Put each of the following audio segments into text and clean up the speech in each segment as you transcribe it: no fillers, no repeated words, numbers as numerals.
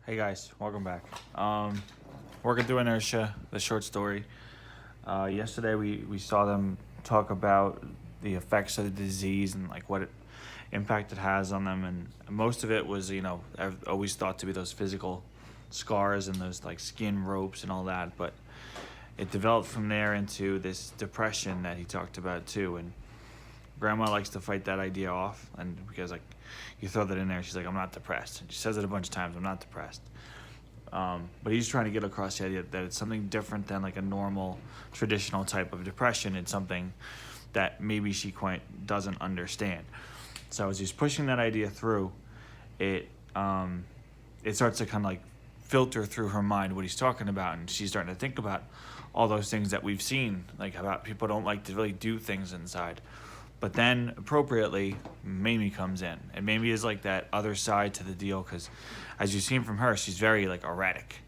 Hey guys, welcome back. Working through Inertia, the short story. Yesterday we saw them talk about the effects of the disease and like what impact it has on them, and most of it was I've always thought to be those physical scars and those like skin ropes and all that, but it developed from there into this depression that he talked about too. And Grandma likes to fight that idea off, and because like you throw that in there, she's like, "I'm not depressed." And she says it a bunch of times, "I'm not depressed." But he's trying to get across the idea that it's something different than like a normal, traditional type of depression. It's something that maybe she quite doesn't understand. So as he's pushing that idea through, it it starts to kind of like filter through her mind what he's talking about, and she's starting to think about all those things that we've seen, like about people don't like to really do things inside. But then, appropriately, Mamie comes in, and Mamie is like that other side to the deal because, as you've seen from her, she's very like erratic,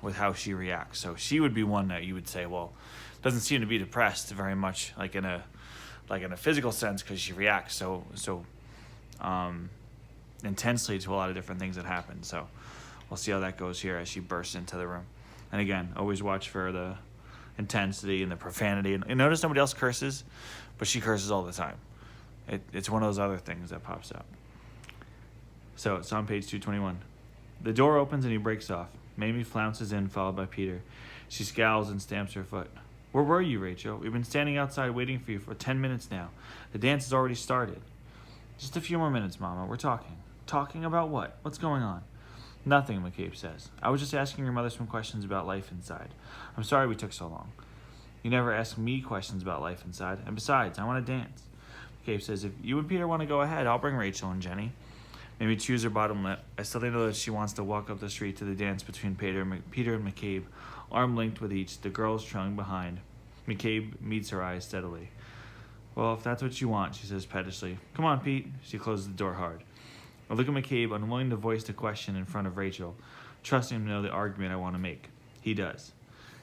with how she reacts. So she would be one that you would say, well, doesn't seem to be depressed very much, like in a physical sense, because she reacts so intensely to a lot of different things that happen. So we'll see how that goes here as she bursts into the room. And again, always watch for the intensity and the profanity. And notice nobody else curses, but she curses all the time. It's one of those other things that pops up. So it's on page 221. The door opens and he breaks off. Mamie flounces in, followed by Peter. She scowls and stamps her foot. Where were you, Rachel? We've been standing outside waiting for you for 10 minutes now. The dance has already started. Just a few more minutes, Mama. We're talking. Talking about what? What's going on? Nothing, McCabe says. I was just asking your mother some questions about life inside. I'm sorry we took so long. You never ask me questions about life inside. And besides, I want to dance. McCabe says, if you and Peter want to go ahead, I'll bring Rachel and Jenny. Maybe chews her bottom lip. I still know that she wants to walk up the street to the dance between Peter and McCabe, arm linked with each, the girls trailing behind. McCabe meets her eyes steadily. Well, if that's what you want, she says pettishly. Come on, Pete. She closes the door hard. I look at McCabe, unwilling to voice the question in front of Rachel, trusting him to know the argument I want to make. He does.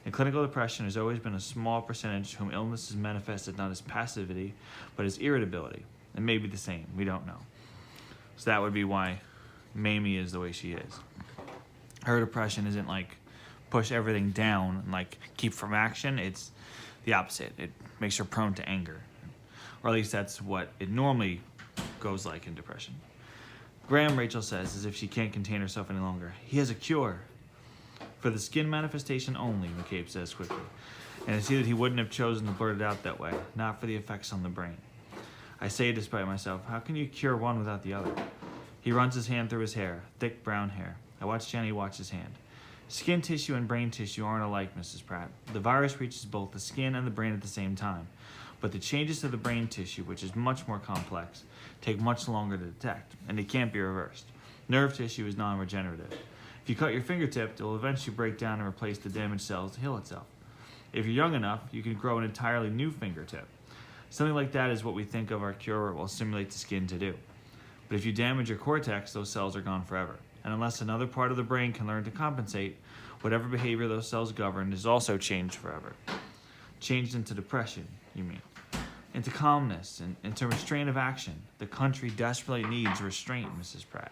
In clinical depression, there's always been a small percentage whom illness is manifested not as passivity, but as irritability. It may be the same. We don't know. So that would be why Mamie is the way she is. Her depression isn't like push everything down and like keep from action. It's the opposite. It makes her prone to anger. Or at least that's what it normally goes like in depression. Graham, Rachel says, as if she can't contain herself any longer. He has a cure. For the skin manifestation only, McCabe says quickly. And I see that he wouldn't have chosen to blurt it out that way, not for the effects on the brain. I say despite myself, how can you cure one without the other? He runs his hand through his hair, thick brown hair. I watch Jenny watch his hand. Skin tissue and brain tissue aren't alike, Mrs. Pratt. The virus reaches both the skin and the brain at the same time. But the changes to the brain tissue, which is much more complex, take much longer to detect, and they can't be reversed. Nerve tissue is non-regenerative. If you cut your fingertip, it will eventually break down and replace the damaged cells to heal itself. If you're young enough, you can grow an entirely new fingertip. Something like that is what we think of our cure will stimulate the skin to do. But if you damage your cortex, those cells are gone forever. And unless another part of the brain can learn to compensate, whatever behavior those cells govern is also changed forever. Changed into depression, you mean? Into calmness and into restraint of action. The country desperately needs restraint, Mrs. Pratt.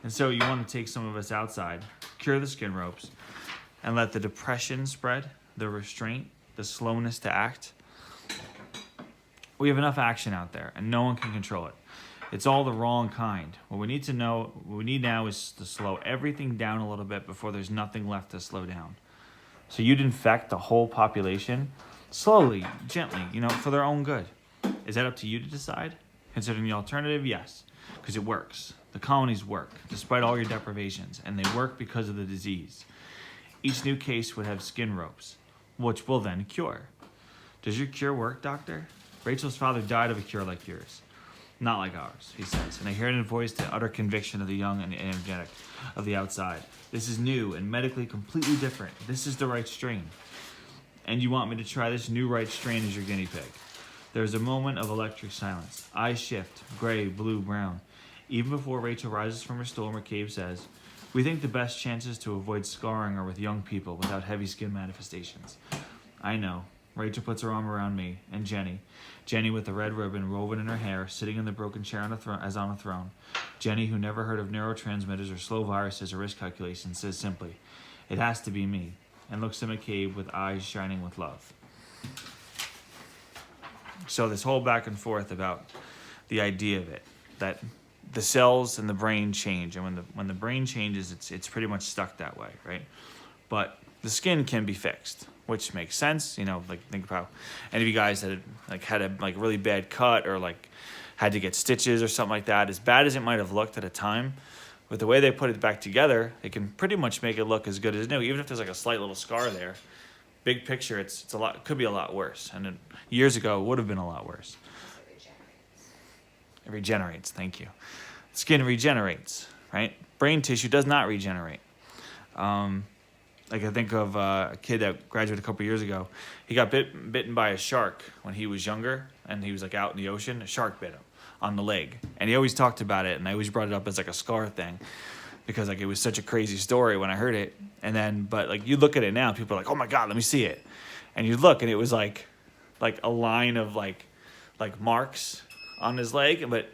And so you want to take some of us outside, cure the skin ropes, and let the depression spread, the restraint, the slowness to act. We have enough action out there, and no one can control it. It's all the wrong kind. What we need now is to slow everything down a little bit before there's nothing left to slow down. So you'd infect the whole population slowly, gently, for their own good. Is that up to you to decide? Considering the alternative, yes, because it works. The colonies work, despite all your deprivations, and they work because of the disease. Each new case would have skin ropes, which will then cure. Does your cure work, doctor? Rachel's father died of a cure like yours. Not like ours, he says, and I hear it in a voice the utter conviction of the young and energetic of the outside. This is new and medically completely different. This is the right strain. And you want me to try this new right strain as your guinea pig. There is a moment of electric silence. Eyes shift, gray, blue, brown. Even before Rachel rises from her stool, McCabe says, we think the best chances to avoid scarring are with young people without heavy skin manifestations. I know. Rachel puts her arm around me and Jenny. Jenny with the red ribbon woven in her hair, sitting in the broken chair on as on a throne. Jenny, who never heard of neurotransmitters or slow viruses or risk calculations, says simply, "It has to be me," and looks at McCabe with eyes shining with love. So this whole back and forth about the idea of it, that the cells in the brain change, and when the brain changes, it's pretty much stuck that way, right? But the skin can be fixed, which makes sense. Like think about any of you guys that had a really bad cut or had to get stitches or something like that. As bad as it might have looked at a time, with the way they put it back together, they can pretty much make it look as good as new, even if there's a slight little scar there. Big picture, it's a lot. It could be a lot worse, and years ago it would have been a lot worse. It regenerates. Thank you. Skin regenerates, right? Brain tissue does not regenerate. I think of a kid that graduated a couple years ago. He got bitten by a shark when he was younger, and he was out in the ocean. A shark bit him on the leg, and he always talked about it, and I always brought it up as a scar thing, because it was such a crazy story when I heard it. And then, but you look at it now, people are like, "Oh my God, let me see it," and you look, and it was like a line of marks on his leg. But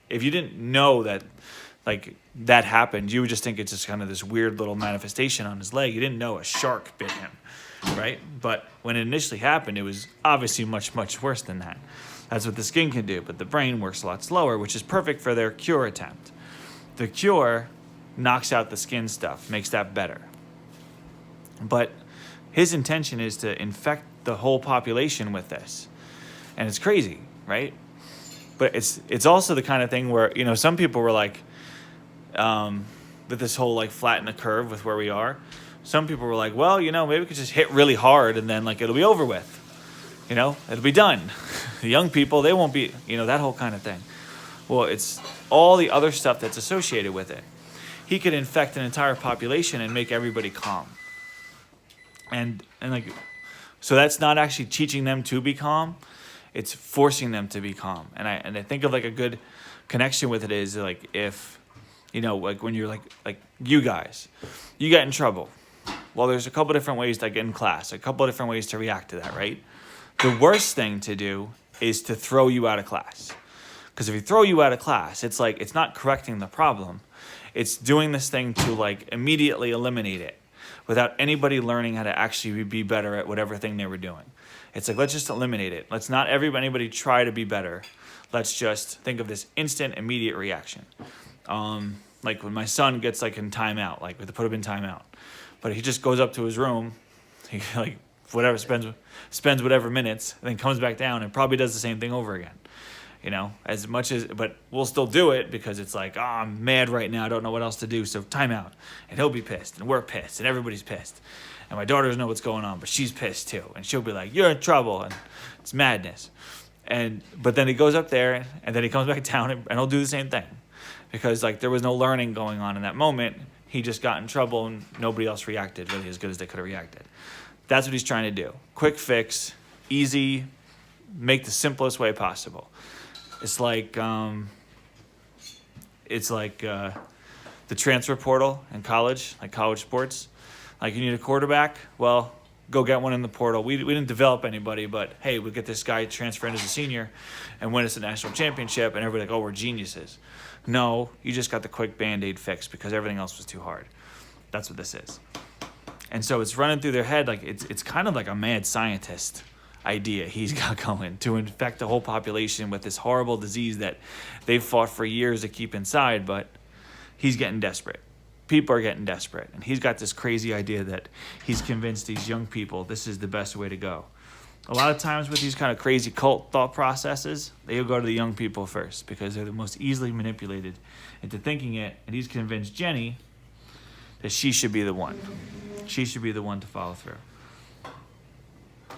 if you didn't know that that happened, you would just think it's just kind of this weird little manifestation on his leg. You didn't know a shark bit him, right? But when it initially happened, it was obviously much, much worse than that. That's what the skin can do, but the brain works a lot slower, which is perfect for their cure attempt. The cure knocks out the skin stuff, makes that better. But his intention is to infect the whole population with this. And it's crazy, right? But it's also the kind of thing where, some people were with this whole flatten the curve with where we are. Some people were like, well, maybe we could just hit really hard and then it'll be over with. It'll be done. The young people, they won't be, that whole kind of thing. Well, it's all the other stuff that's associated with it. He could infect an entire population and make everybody calm. And so that's not actually teaching them to be calm. It's forcing them to be calm. And I think of a good connection with it is if, when you're you guys, you get in trouble. Well, there's a couple different ways to get in class, a couple different ways to react to that, right? The worst thing to do is to throw you out of class. Because if you throw you out of class, it's it's not correcting the problem. It's doing this thing to immediately eliminate it without anybody learning how to actually be better at whatever thing they were doing. It's let's just eliminate it. Let's not anybody try to be better. Let's just think of this instant, immediate reaction. When my son gets in timeout, we have to put him in timeout, but he just goes up to his room, he whatever spends whatever minutes, and then comes back down and probably does the same thing over again. As much as, but we'll still do it because it's I'm mad right now, I don't know what else to do, so timeout. And he'll be pissed, and we're pissed, and everybody's pissed. And my daughter doesn't know what's going on, but she's pissed too. And she'll be like, "You're in trouble," and it's madness. But then he goes up there, and then he comes back down, and he'll do the same thing. Because there was no learning going on in that moment. He just got in trouble, and nobody else reacted really as good as they could have reacted. That's what he's trying to do. Quick fix, easy, make the simplest way possible. It's the transfer portal in college, college sports. You need a quarterback? Well, go get one in the portal. We didn't develop anybody, but hey, we get this guy transferring as a senior and win us a national championship, and everybody's oh, we're geniuses. No, you just got the quick Band-Aid fix because everything else was too hard. That's what this is. And so it's running through their head it's kind of like a mad scientist idea he's got going to infect the whole population with this horrible disease that they've fought for years to keep inside, but he's getting desperate. People are getting desperate, and he's got this crazy idea that he's convinced these young people this is the best way to go. A lot of times with these kind of crazy cult thought processes, they'll go to the young people first because they're the most easily manipulated into thinking it, and he's convinced Jenny that she should be the one. She should be the one to follow through.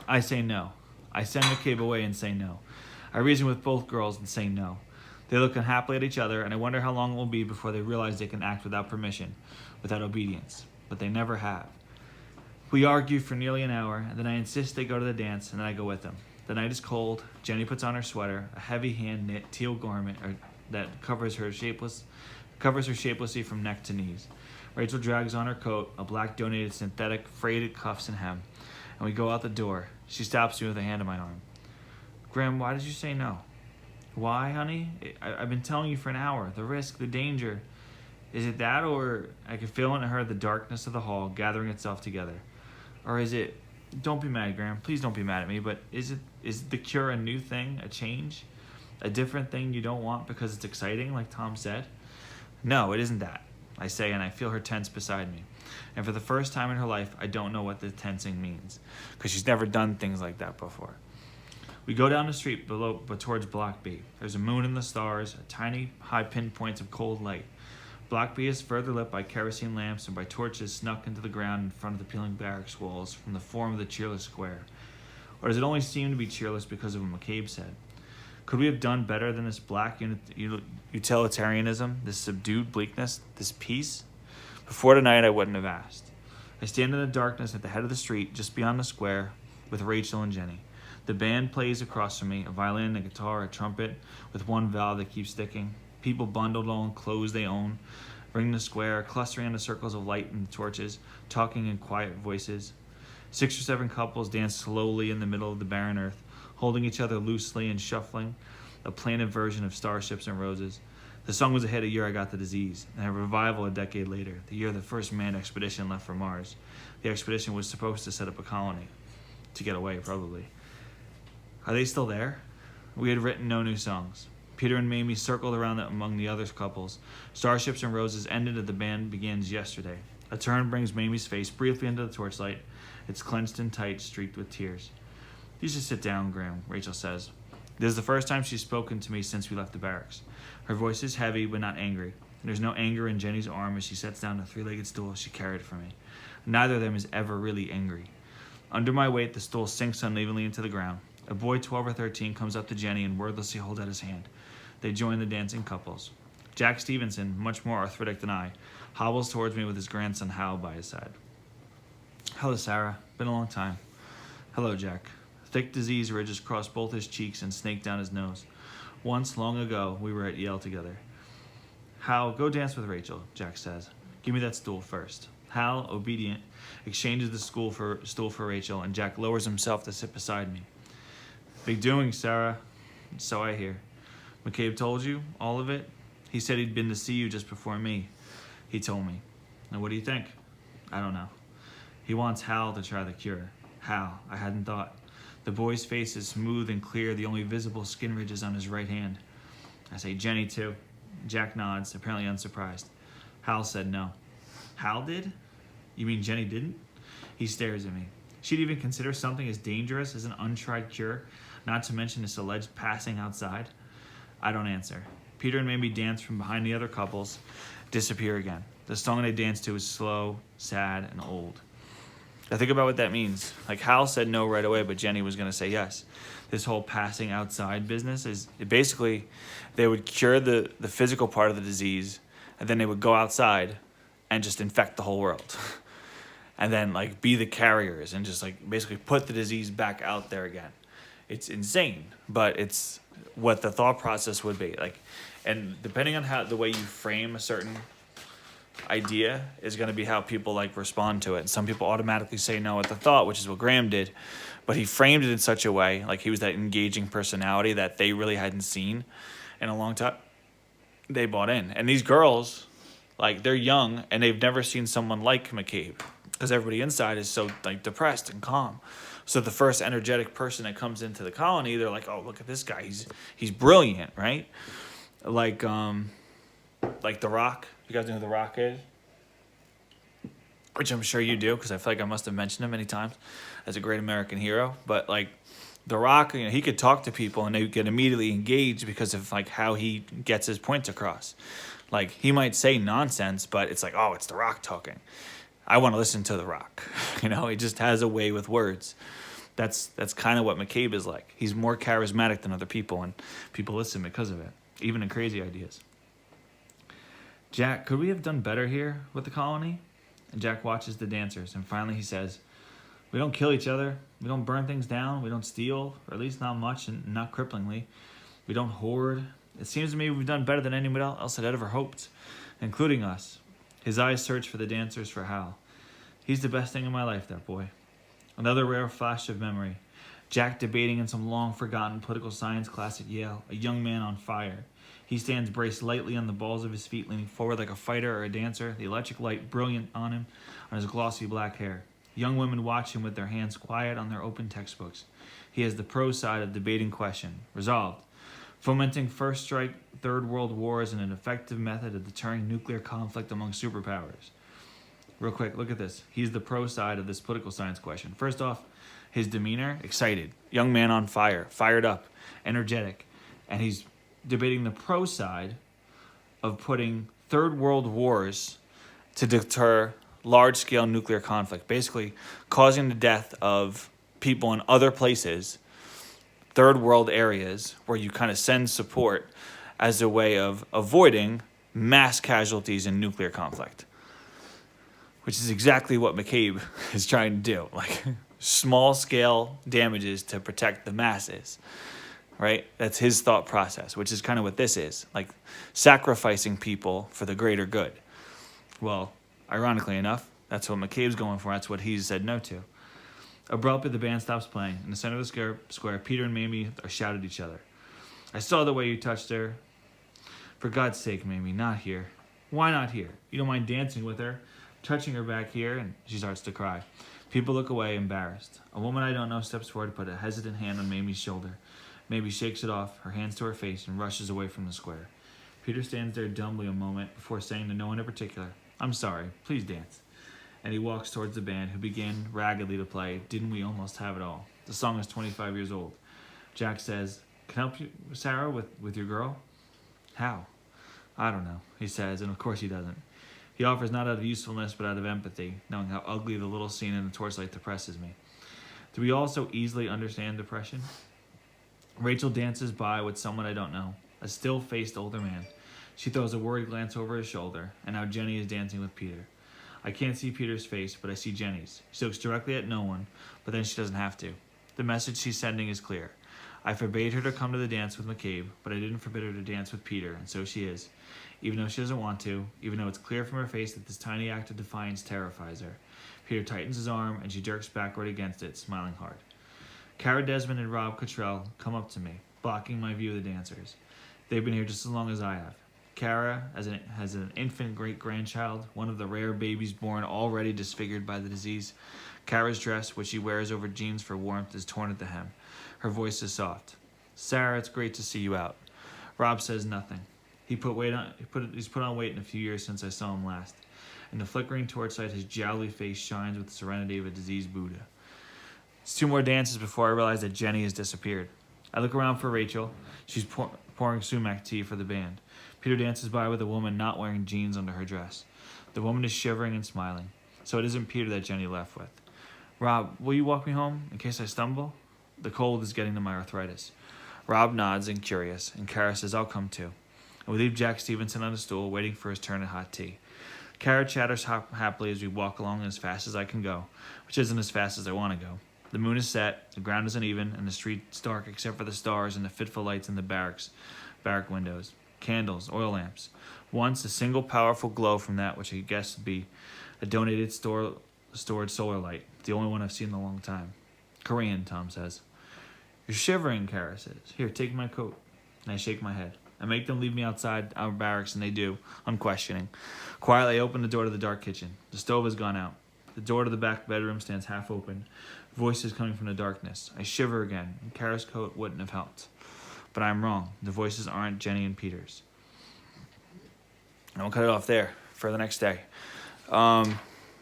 I say no. I send McCabe away and say no. I reason with both girls and say no. They look unhappily at each other, and I wonder how long it will be before they realize they can act without permission, without obedience. But they never have. We argue for nearly an hour, and then I insist they go to the dance, and then I go with them. The night is cold. Jenny puts on her sweater, a heavy hand-knit teal garment that covers her shapelessly from neck to knees. Rachel drags on her coat, a black donated synthetic, frayed cuffs and hem. and we go out the door. She stops me with a hand on my arm. Graham, why did you say no? Why, honey? I've been telling you for an hour. The risk, the danger. Is it that, or I could feel in her the darkness of the hall gathering itself together? Or is it, don't be mad, Graham. Please don't be mad at me, but is the cure a new thing, a change? A different thing you don't want because it's exciting, like Tom said? No, it isn't that, I say, and I feel her tense beside me. And for the first time in her life, I don't know what the tensing means, because she's never done things like that before. We go down the street below, but towards Block B. There's a moon and the stars, a tiny high pinpoints of cold light. Block B is further lit by kerosene lamps and by torches snuck into the ground in front of the peeling barracks walls from the form of the cheerless square. Or does it only seem to be cheerless because of what McCabe said? Could we have done better than this black utilitarianism, this subdued bleakness, this peace? Before tonight, I wouldn't have asked. I stand in the darkness at the head of the street, just beyond the square, with Rachel and Jenny. The band plays across from me, a violin, a guitar, a trumpet, with one valve that keeps sticking. People bundled all in clothes they own, ring the square, clustering in the circles of light and torches, talking in quiet voices. 6 or 7 couples dance slowly in the middle of the barren earth, holding each other loosely and shuffling, a plaintive version of Starships and Roses. The song was a hit a year I got the disease, and a revival a decade later, the year the first manned expedition left for Mars. The expedition was supposed to set up a colony. To get away, probably. Are they still there? We had written no new songs. Peter and Mamie circled around among the other couples. Starships and Roses ended and the band begins yesterday. A turn brings Mamie's face briefly into the torchlight. It's clenched and tight, streaked with tears. You should sit down, Graham, Rachel says. This is the first time she's spoken to me since we left the barracks. Her voice is heavy, but not angry. There's no anger in Jenny's arm as she sets down the 3-legged stool she carried for me. Neither of them is ever really angry. Under my weight, the stool sinks unevenly into the ground. A boy 12 or 13 comes up to Jenny and wordlessly holds out his hand. They join the dancing couples. Jack Stevenson, much more arthritic than I, hobbles towards me with his grandson Hal by his side. Hello, Sarah. Been a long time. Hello, Jack. Thick disease ridges cross both his cheeks and snaked down his nose. Once, long ago, we were at Yale together. Hal, go dance with Rachel, Jack says. Give me that stool first. Hal, obedient, exchanges the stool for Rachel, and Jack lowers himself to sit beside me. Big doing, Sarah. So I hear. McCabe told you all of it? He said he'd been to see you just before me. He told me. And what do you think? I don't know. He wants Hal to try the cure. Hal, I hadn't thought. The boy's face is smooth and clear, the only visible skin ridges on his right hand. I say, Jenny, too. Jack nods, apparently unsurprised. Hal said no. Hal did? You mean Jenny didn't? He stares at me. She'd even consider something as dangerous as an untried cure, not to mention this alleged passing outside? I don't answer. Peter and Mamie dance from behind the other couples, disappear again. The song they dance to is slow, sad, and old. I think about what that means. Like Hal said no right away, but Jenny was going to say yes. This whole passing outside business is basically they would cure the physical part of the disease, and then they would go outside and just infect the whole world. And then like be the carriers and just like basically put the disease back out there again. It's insane, but it's what the thought process would be. Like, and depending on how the way you frame a certain idea is going to be how people like respond to it. And some people automatically say no at the thought, which is what Graham did, but he framed it in such a way, like he was that engaging personality that they really hadn't seen in a long time. They bought in. And these girls, like they're young and they've never seen someone like McCabe because everybody inside is so like depressed and calm. So the first energetic person that comes into the colony, they're like, oh, look at this guy. He's brilliant, right? Like The Rock. You guys know who The Rock is? Which I'm sure you do, because I feel like I must have mentioned him many times as a great American hero. But like The Rock, you know, he could talk to people and they would get immediately engaged because of like how he gets his points across. Like he might say nonsense, but it's like, oh, it's The Rock talking. I want to listen to The Rock. You know, he just has a way with words. That's kind of what McCabe is like. He's more charismatic than other people, and people listen because of it, even in crazy ideas. Jack, could we have done better here with the colony? And Jack watches the dancers, and finally he says, we don't kill each other. We don't burn things down. We don't steal, or at least not much and not cripplingly. We don't hoard. It seems to me we've done better than anyone else had ever hoped, including us. His eyes search for the dancers for Hal. He's the best thing in my life, that boy. Another rare flash of memory. Jack debating in some long-forgotten political science class at Yale, a young man on fire. He stands braced lightly on the balls of his feet, leaning forward like a fighter or a dancer, the electric light brilliant on him, on his glossy black hair. Young women watch him with their hands quiet on their open textbooks. He has the prose side of debating question. Resolved. Fomenting first strike, third world wars, and an effective method of deterring nuclear conflict among superpowers. Real quick, look at this. He's the pro side of this political science question. First off, his demeanor, excited. Young man on fire, fired up, energetic. And he's debating the pro side of putting third world wars to deter large-scale nuclear conflict, basically causing the death of people in other places, third world areas, where you kind of send support as a way of avoiding mass casualties in nuclear conflict, which is exactly what McCabe is trying to do. Like, small-scale damages to protect the masses, right? That's his thought process, which is kind of what this is, like sacrificing people for the greater good. Well, ironically enough, that's what McCabe's going for. That's what he's said no to. Abruptly, the band stops playing. In the center of the square, Peter and Mamie are shouting at each other. I saw the way you touched her. For God's sake, Mamie, not here. Why not here? You don't mind dancing with her, touching her back here, and she starts to cry. People look away, embarrassed. A woman I don't know steps forward to put a hesitant hand on Mamie's shoulder. Mamie shakes it off, her hands to her face, and rushes away from the square. Peter stands there dumbly a moment before saying to no one in particular, I'm sorry, please dance. And he walks towards the band, who began raggedly to play Didn't We Almost Have It All? The song is 25 years old. Jack says, Can I help you, Sarah, with your girl? How? I don't know, he says, and of course he doesn't. He offers not out of usefulness, but out of empathy, knowing how ugly the little scene in the torchlight depresses me. Do we all so easily understand depression? Rachel dances by with someone I don't know, a still-faced older man. She throws a worried glance over his shoulder, and now Jenny is dancing with Peter. I can't see Peter's face, but I see Jenny's. She looks directly at no one, but then she doesn't have to. The message she's sending is clear. I forbade her to come to the dance with McCabe, but I didn't forbid her to dance with Peter, and so she is. Even though she doesn't want to, even though it's clear from her face that this tiny act of defiance terrifies her. Peter tightens his arm, and she jerks backward against it, smiling hard. Cara Desmond and Rob Cottrell come up to me, blocking my view of the dancers. They've been here just as long as I have. Cara has an infant great-grandchild, one of the rare babies born already disfigured by the disease. Cara's dress, which she wears over jeans for warmth, is torn at the hem. Her voice is soft. Sarah, it's great to see you out. Rob says nothing. He's put on weight in a few years since I saw him last. In the flickering torchlight, his jowly face shines with the serenity of a diseased Buddha. It's 2 more dances before I realize that Jenny has disappeared. I look around for Rachel. She's pouring sumac tea for the band. Peter dances by with a woman not wearing jeans under her dress. The woman is shivering and smiling. So it isn't Peter that Jenny left with. Rob, will you walk me home in case I stumble? The cold is getting to my arthritis. Rob nods and curious, and Cara says, I'll come too. And we leave Jack Stevenson on a stool, waiting for his turn at hot tea. Cara chatters happily as we walk along as fast as I can go, which isn't as fast as I want to go. The moon is set, the ground is uneven, and the street's dark except for the stars and the fitful lights in the barrack windows. Candles, oil lamps. Once, a single powerful glow from that which I guess would be a donated stored solar light, the only one I've seen in a long time. Korean, Tom says. You're shivering, Cara says. Here, take my coat. And I shake my head. I make them leave me outside our barracks, and they do, unquestioning. Quietly, I open the door to the dark kitchen. The stove has gone out. The door to the back bedroom stands half open. Voices coming from the darkness. I shiver again, and Cara's coat wouldn't have helped. But I'm wrong. The voices aren't Jenny and Peter's. And we'll cut it off there for the next day.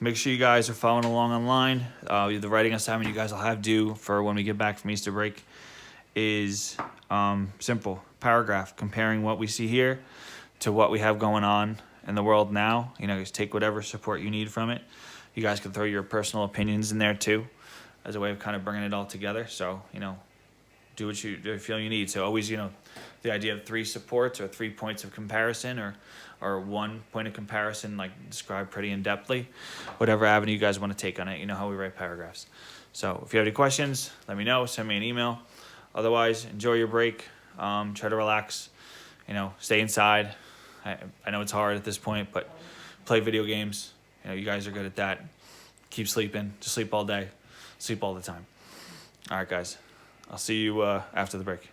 Make sure you guys are following along online. The writing assignment you guys will have due for when we get back from Easter break is simple. Paragraph comparing what we see here to what we have going on in the world now. Just take whatever support you need from it. You guys can throw your personal opinions in there too as a way of kind of bringing it all together. So, do what you feel you need. So always, the idea of 3 supports or 3 points of comparison or 1 point of comparison, like described pretty in-depthly, whatever avenue you guys want to take on it. You know how we write paragraphs. So if you have any questions, let me know. Send me an email. Otherwise, enjoy your break. Try to relax. Stay inside. I know it's hard at this point, but play video games. You guys are good at that. Keep sleeping. Just sleep all day. sleep all the time. All right, guys. I'll see you after the break.